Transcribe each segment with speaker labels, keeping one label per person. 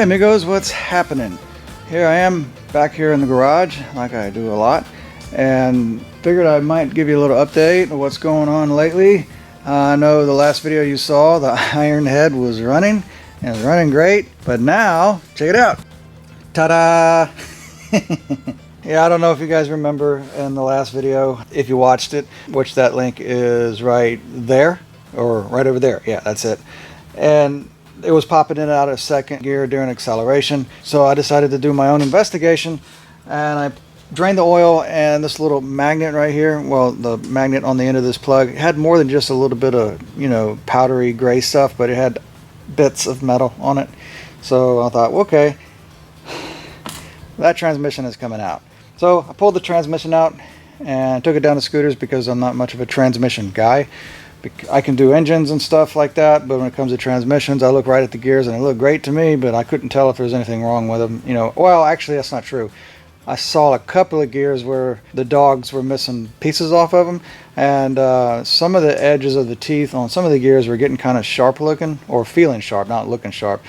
Speaker 1: amigos, what's happening? Here I am back here in the garage like I do a lot, and figured I might give you a little update of what's going on lately. I know the last video you saw, the Ironhead was running, and it was running great, but now, check it out. Ta-da! Yeah, I don't know if you guys remember in the last video, if you watched it, which that link is right there, or right over there. Yeah, that's it. And it was popping in and out of second gear during acceleration. So I decided to do my own investigation, and I drained the oil, and this little magnet right here, well, the magnet on the end of this plug, had more than just a little bit of, you know, powdery gray stuff, but it had bits of metal on it. So I thought, okay, that transmission is coming out. So I pulled the transmission out and took it down to scooters because I'm not much of a transmission guy. I can do engines and stuff like that, but when it comes to transmissions, I look right at the gears and they look great to me, but I couldn't tell if there was anything wrong with them. You know, well, actually that's not true. I saw a couple of gears where the dogs were missing pieces off of them, and some of the edges of the teeth on some of the gears were getting kind of sharp looking, or feeling sharp, not looking sharp.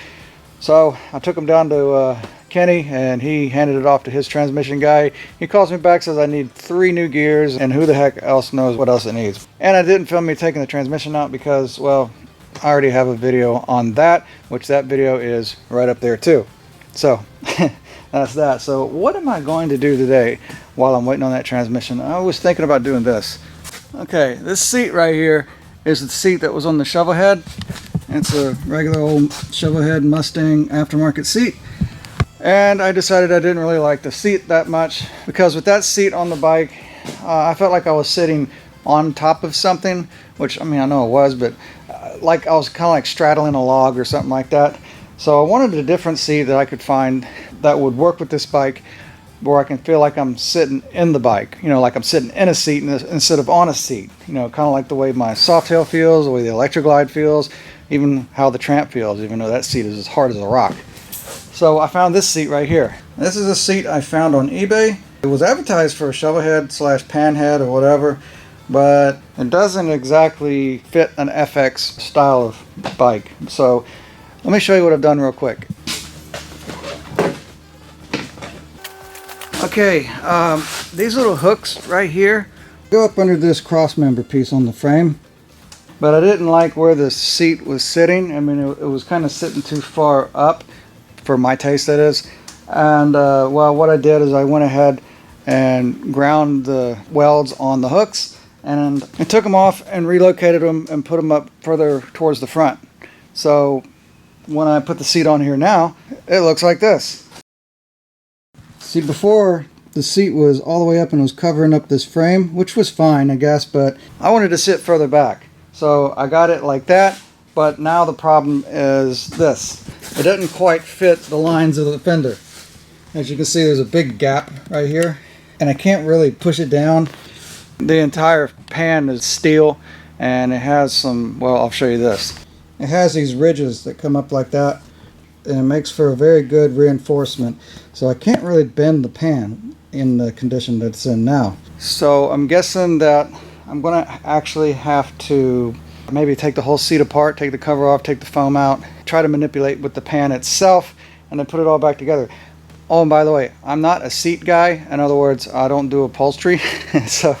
Speaker 1: So I took them down to Kenny, and he handed it off to his transmission guy. He calls me back, says I need 3 new gears, and who the heck else knows what else it needs. And I didn't film me taking the transmission out because, well, I already have a video on that, which that video is right up there too. So that's that. So what am I going to do today while I'm waiting on that transmission? I was thinking about doing this. Okay, this seat right here is the seat that was on the Shovelhead. It's a regular old Shovelhead Mustang aftermarket seat. And I decided I didn't really like the seat that much, because with that seat on the bike, I felt like I was sitting on top of something, which, I mean, I know it was, but like I was kind of like straddling a log or something like that. So I wanted a different seat that I could find that would work with this bike, where I can feel like I'm sitting in the bike, you know, like I'm sitting in a seat instead of on a seat, you know, kind of like the way my Softail feels, the way the Electroglide feels, even how the Tramp feels, even though that seat is as hard as a rock. So I found this seat right here. This is a seat I found on eBay. It was advertised for a Shovelhead / Panhead or whatever, but it doesn't exactly fit an FX style of bike. So let me show you what I've done real quick. Okay, these little hooks right here go up under this cross member piece on the frame, but I didn't like where the seat was sitting. I mean, it was kind of sitting too far up for my taste, that is. And well, what I did is I went ahead and ground the welds on the hooks, and I took them off and relocated them and put them up further towards the front. So when I put the seat on here now, it looks like this. See, before the seat was all the way up and was covering up this frame, which was fine, I guess, but I wanted to sit further back. So I got it like that, but now the problem is this. It doesn't quite fit the lines of the fender. As you can see, there's a big gap right here, and I can't really push it down. The entire pan is steel, and it has some, well, I'll show you this. It has these ridges that come up like that, and it makes for a very good reinforcement. So I can't really bend the pan in the condition that it's in now. So I'm guessing that I'm going to actually have to maybe take the whole seat apart, take the cover off, take the foam out, try to manipulate with the pan itself, and then put it all back together. Oh, and by the way, I'm not a seat guy. In other words, I don't do upholstery. So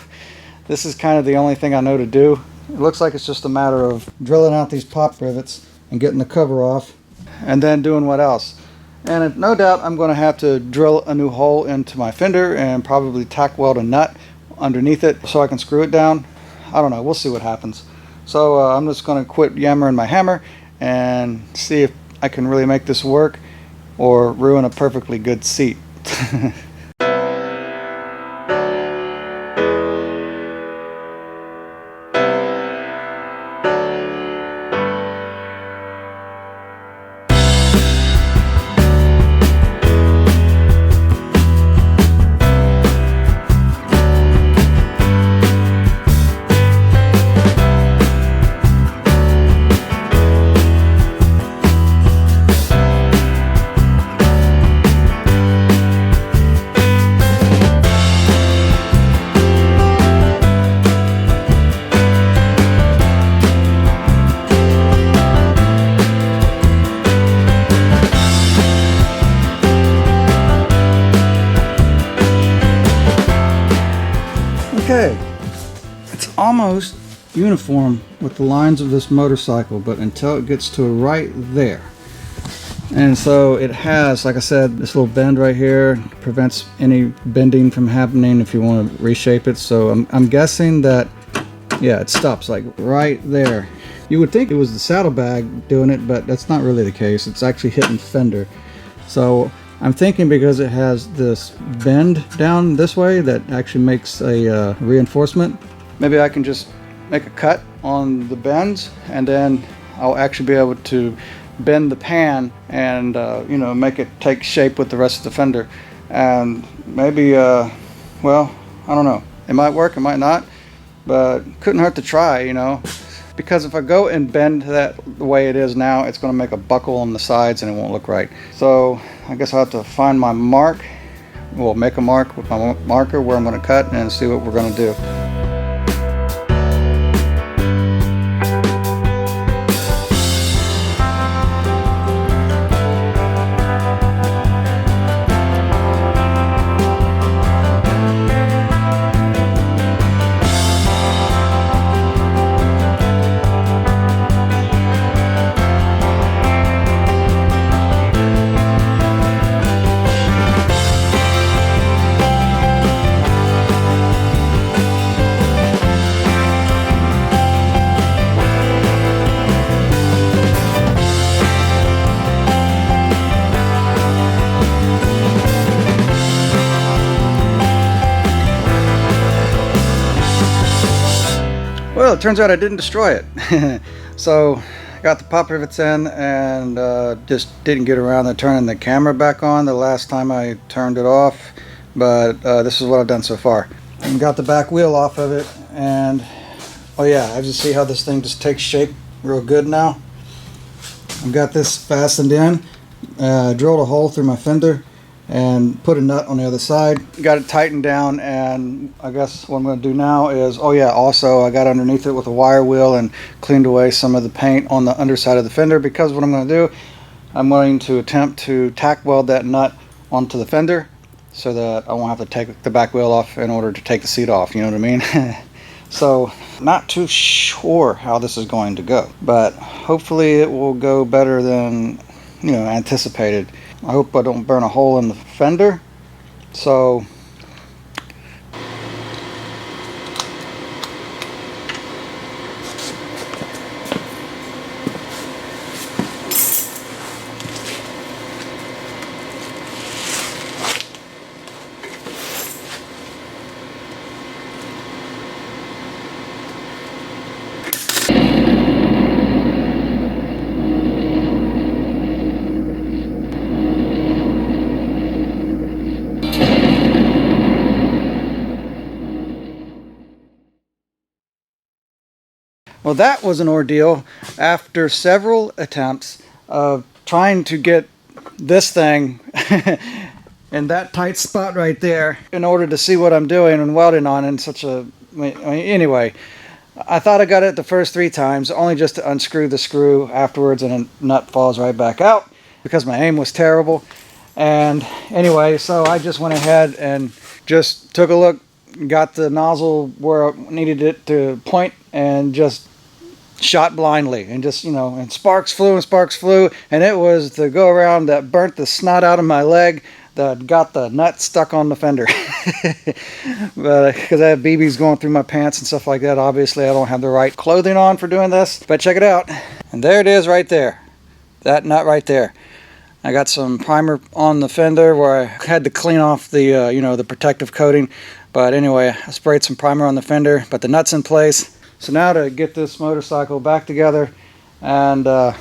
Speaker 1: this is kind of the only thing I know to do. It looks like it's just a matter of drilling out these pop rivets and getting the cover off, and then doing what else. And no doubt I'm going to have to drill a new hole into my fender and probably tack weld a nut underneath it so I can screw it down. I don't know, we'll see what happens. So I'm just going to quit yammering my hammer and see if I can really make this work or ruin a perfectly good seat. It's almost uniform with the lines of this motorcycle, but until it gets to right there. And so it has, like I said, this little bend right here prevents any bending from happening if you want to reshape it. So I'm guessing that, yeah, it stops like right there. You would think it was the saddlebag doing it, but that's not really the case. It's actually hitting fender. So I'm thinking because it has this bend down this way that actually makes a reinforcement. Maybe I can just make a cut on the bends, and then I'll actually be able to bend the pan and you know, make it take shape with the rest of the fender. And maybe well, I don't know, it might work, it might not, but couldn't hurt to try, you know, because if I go and bend that the way it is now, it's going to make a buckle on the sides and it won't look right. So I guess I'll have to find my mark. We'll make a mark with my marker where I'm going to cut and see what we're going to do. Well, it turns out I didn't destroy it. So I got the pop rivets in and just didn't get around to turning the camera back on the last time I turned it off. But this is what I've done so far. I got the back wheel off of it, and oh yeah, I just see how this thing just takes shape real good now. I've got this fastened in, drilled a hole through my fender and put a nut on the other side. Got it tightened down, and I guess what I'm going to do now is, oh yeah, also I got underneath it with a wire wheel and cleaned away some of the paint on the underside of the fender, because what I'm going to do, I'm going to attempt to tack weld that nut onto the fender so that I won't have to take the back wheel off in order to take the seat off, you know what I mean? So not too sure how this is going to go, but hopefully it will go better than, you know, anticipated. I hope I don't burn a hole in the fender. So well, that was an ordeal after several attempts of trying to get this thing in that tight spot right there in order to see what I'm doing and welding on in such a... Anyway, I thought I got it the first 3 times, only just to unscrew the screw afterwards, and a nut falls right back out because my aim was terrible. And anyway, so I just went ahead and just took a look, got the nozzle where I needed it to point, and just shot blindly, and just, you know, and sparks flew, and it was the go around that burnt the snot out of my leg that got the nut stuck on the fender. But because I have BBs going through my pants and stuff like that, obviously I don't have the right clothing on for doing this. But check it out, and there it is right there, that nut right there. I got some primer on the fender where I had to clean off the you know, the protective coating. But anyway, I sprayed some primer on the fender, but the nut's in place. So now to get this motorcycle back together, and now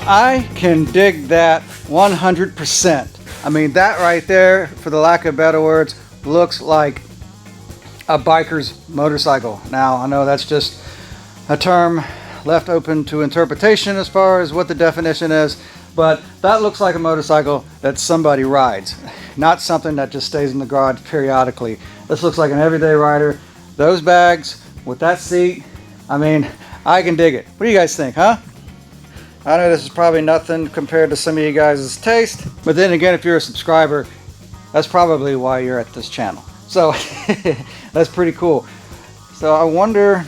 Speaker 1: I can dig that 100%. I mean, that right there, for the lack of better words, looks like a biker's motorcycle. Now, I know that's just a term left open to interpretation as far as what the definition is, but that looks like a motorcycle that somebody rides, not something that just stays in the garage periodically. This looks like an everyday rider those bags with that seat, I mean, I can dig it. What do you guys think, huh? I know this is probably nothing compared to some of you guys' taste, but then again, if you're a subscriber, that's probably why you're at this channel. So that's pretty cool. So I wonder,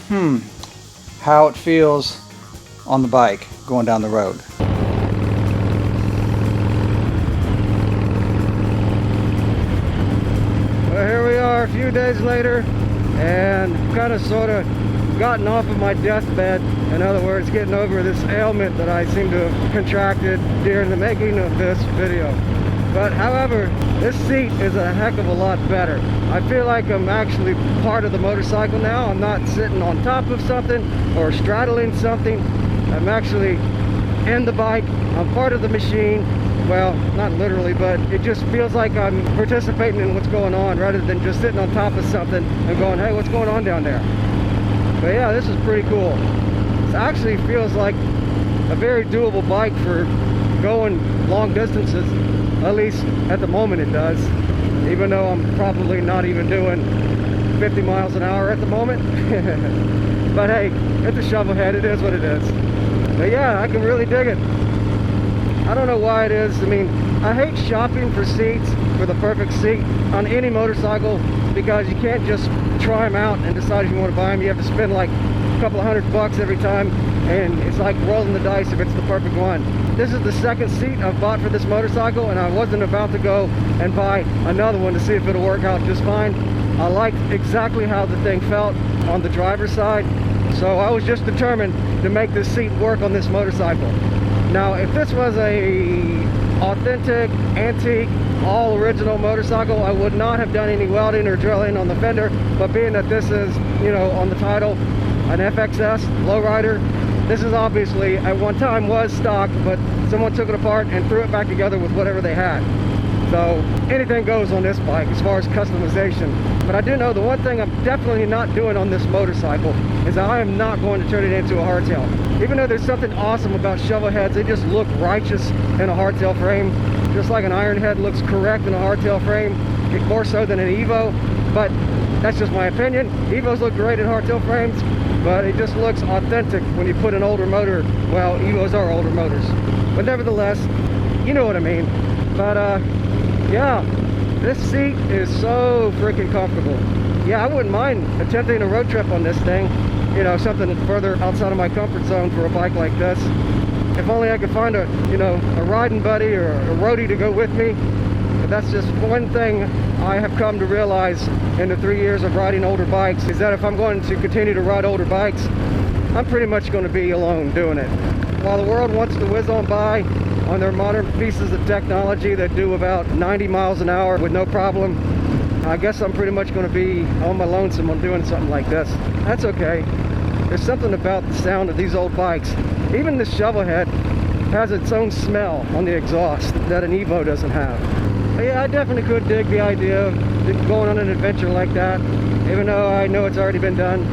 Speaker 1: how it feels on the bike going down the road. Well, here we are a few days later, and kind of sort of gotten off of my deathbed. In other words, getting over this ailment that I seem to have contracted during the making of this video. But however, this seat is a heck of a lot better. I feel like I'm actually part of the motorcycle now. I'm not sitting on top of something or straddling something. I'm actually in the bike. I'm part of the machine. Well, not literally, but it just feels like I'm participating in what's going on rather than just sitting on top of something and going, hey, what's going on down there? But yeah, this is pretty cool. It actually feels like a very doable bike for going long distances. At least at the moment it does, even though I'm probably not even doing 50 miles an hour at the moment. But hey, it's a shovelhead, it is what it is. But yeah, I can really dig it. I don't know why it is. I mean, I hate shopping for seats, for the perfect seat on any motorcycle, because you can't just try them out and decide if you want to buy them. You have to spend like a couple of $100 every time, and it's like rolling the dice if it's the perfect one. This is the second seat I've bought for this motorcycle, and I wasn't about to go and buy another one to see if it'll work out just fine. I liked exactly how the thing felt on the driver's side, so I was just determined to make this seat work on this motorcycle. Now, if this was a authentic, antique, all original motorcycle, I would not have done any welding or drilling on the fender, but being that this is, you know, on the title, an FXS lowrider, this is obviously, at one time was stock, but someone took it apart and threw it back together with whatever they had. So anything goes on this bike as far as customization. But I do know the one thing I'm definitely not doing on this motorcycle is I am not going to turn it into a hardtail. Even though there's something awesome about shovelheads, they just look righteous in a hardtail frame. Just like an Ironhead looks correct in a hardtail frame, more so than an Evo. But that's just my opinion. Evos look great in hardtail frames, but it just looks authentic when you put an older motor. Well, Evos are older motors, but nevertheless, you know what I mean. But yeah, this seat is so freaking comfortable. Yeah, I wouldn't mind attempting a road trip on this thing, you know, something further outside of my comfort zone for a bike like this. If only I could find a, you know, a riding buddy or a roadie to go with me. But that's just one thing I have come to realize in the 3 years of riding older bikes, is that if I'm going to continue to ride older bikes, I'm pretty much going to be alone doing it. While the world wants to whiz on by on their modern pieces of technology that do about 90 miles an hour with no problem, I guess I'm pretty much going to be on my lonesome on doing something like this. That's okay. There's something about the sound of these old bikes. Even this shovelhead has its own smell on the exhaust that an Evo doesn't have. But yeah, I definitely could dig the idea of going on an adventure like that, even though I know it's already been done.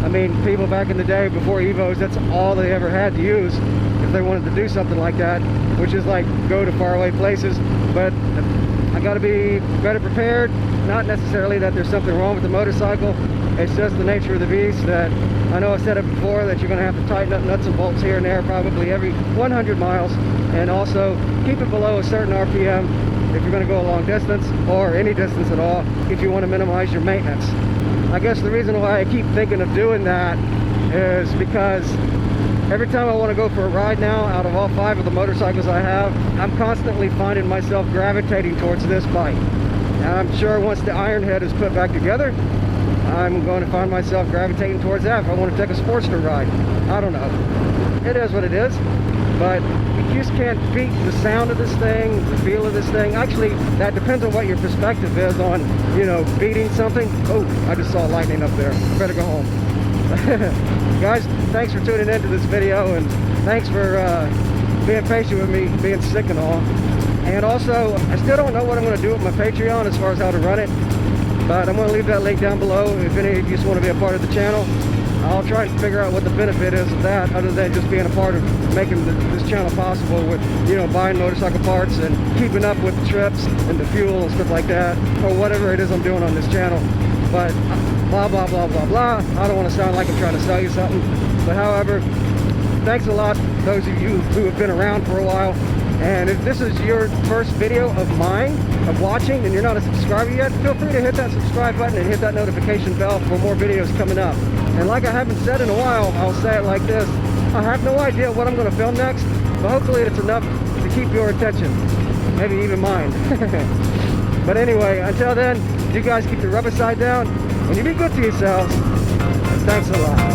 Speaker 1: I mean, people back in the day before Evos, that's all they ever had to use if they wanted to do something like that, which is like go to faraway places. But I got to be better prepared. Not necessarily that there's something wrong with the motorcycle. It's just the nature of the beast that I know I've said it before, that you're going to have to tighten up nuts and bolts here and there probably every 100 miles, and also keep it below a certain RPM if you're going to go a long distance, or any distance at all, if you want to minimize your maintenance. I guess the reason why I keep thinking of doing that is because every time I want to go for a ride now, out of all 5 of the motorcycles I have, I'm constantly finding myself gravitating towards this bike. And I'm sure once the Ironhead is put back together, I'm going to find myself gravitating towards that if I want to take a Sportster ride. I don't know. It is what it is. But you just can't beat the sound of this thing, the feel of this thing. Actually, that depends on what your perspective is on, you know, beating something. Oh, I just saw lightning up there. Better go home. Guys, thanks for tuning into this video, and thanks for being patient with me, being sick and all. And also, I still don't know what I'm going to do with my Patreon as far as how to run it, but I'm going to leave that link down below if any of you just want to be a part of the channel. I'll try to figure out what the benefit is of that, other than just being a part of making this channel possible with, you know, buying motorcycle parts and keeping up with the trips and the fuel and stuff like that, or whatever it is I'm doing on this channel. But
Speaker 2: blah, blah, blah, blah, blah. I don't want to sound like I'm trying to sell you something. But however, thanks a lot, those of you who have been around for a while. And if this is your first video of mine, of watching, and you're not a subscriber yet, feel free to hit that subscribe button and hit that notification bell for more videos coming up. And like I haven't said in a while, I'll say it like this. I have no idea what I'm going to film next, but hopefully it's enough to keep your attention. Maybe even mine. But anyway, until then, you guys keep the rubber side down, and you be good to yourselves. Thanks a lot.